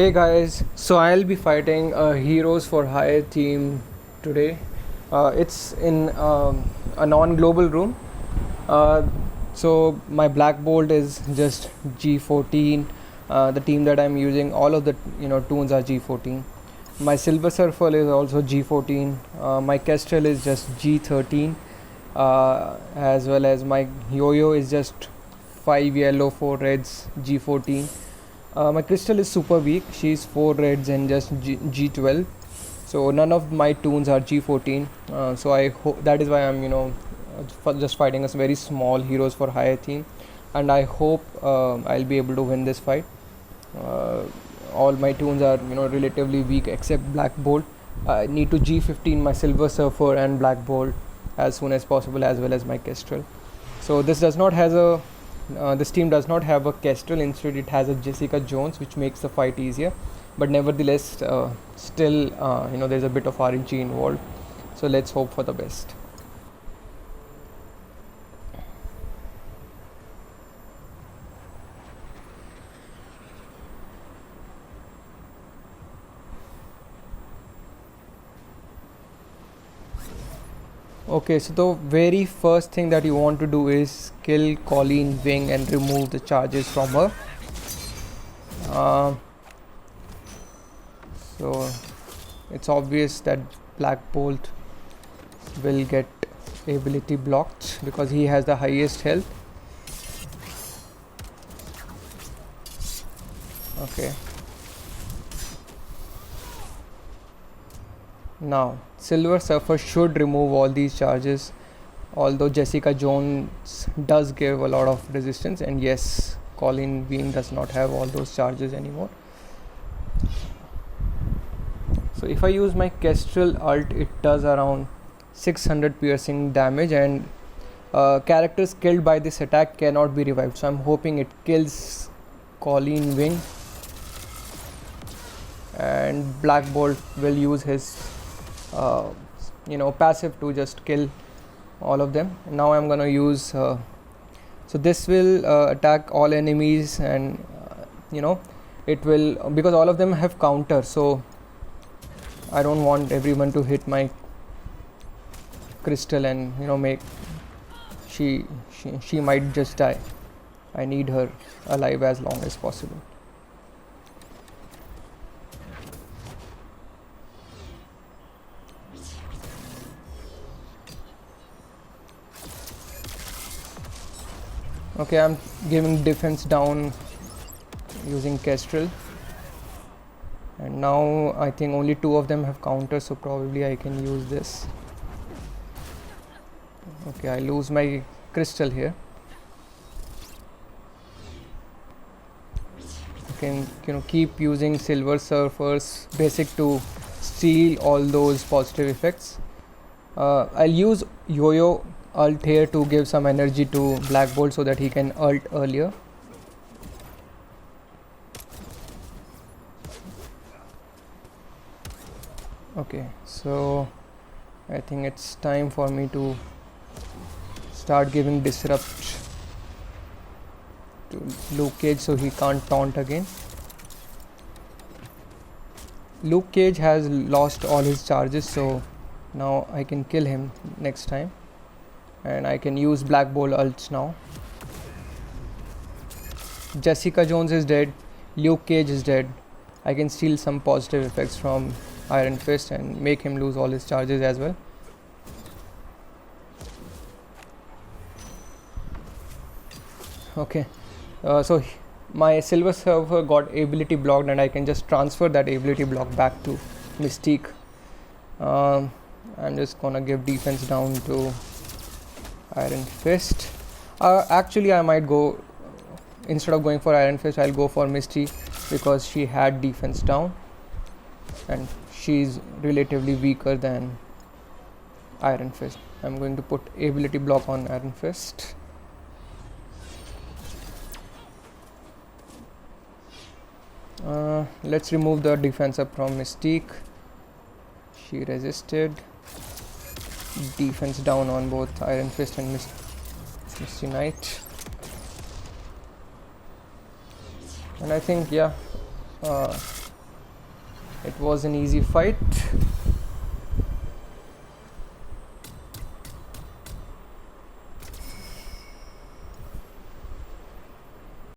Hey guys, so I'll be fighting a Heroes for Hire team today. It's in a non-global room. Uh, so my Black Bolt is just G14. The team that I'm using, all of the tunes are G14. My Silver Surfer is also G14. My Kestrel is just G13, as well as my Yo-Yo is just 5 yellow, 4 reds, G14. My Crystal is super weak. She's 4 reds and just G12. So none of my tunes are G14. So I hope that is why I'm just fighting a very small Heroes for Hire team, and I hope I'll be able to win this fight. Uh, all my tunes are relatively weak except Black Bolt. I need to G15 my Silver Surfer and Black Bolt as soon as possible, as well as my Kestrel. So this team does not have a Kestrel. Instead, it has a Jessica Jones, which makes the fight easier. But nevertheless, still, there's a bit of RNG involved. So let's hope for the best. Okay, so the very first thing that you want to do is kill Colleen Wing and remove the charges from her. So it's obvious that Black Bolt will get ability blocked because he has the highest health. Okay. Now, Silver Surfer should remove all these charges, although Jessica Jones does give a lot of resistance, and yes, Colleen Wing does not have all those charges anymore. So if I use my Kestrel ult, it does around 600 piercing damage, and characters killed by this attack cannot be revived. So I'm hoping it kills Colleen Wing, and Black Bolt will use his passive to just kill all of them. Now I'm gonna use so this will attack all enemies, and it will, because all of them have counter, so I don't want everyone to hit my Crystal and make she might just die. I need her alive as long as possible. Okay, I'm giving defense down using Kestrel, and now I think only 2 of them have counter, so probably I can use this. Okay, I lose my Crystal here. I can keep using Silver Surfer's basic to steal all those positive effects. I'll use Yo-Yo ult here to give some energy to Black Bolt so that he can ult earlier. Okay, so I think it's time for me to start giving disrupt to Luke Cage so he can't taunt again. Luke Cage has lost all his charges, so now I can kill him next time, and I can use Black Bolt ults now. Jessica Jones is dead, Luke Cage is dead. I can steal some positive effects from Iron Fist and make him lose all his charges as well. Okay, so my Silver Surfer got ability blocked, and I can just transfer that ability block back to Mystique. I'm just gonna give defense down to Iron Fist. Actually, I might go, instead of going for Iron Fist, I'll go for Misty because she had defense down and she's relatively weaker than Iron Fist. I'm going to put ability block on Iron Fist. Let's remove the defense up from Mystique. She resisted. Defense down on both Iron Fist and Misty Knight. And I think, yeah, It was an easy fight.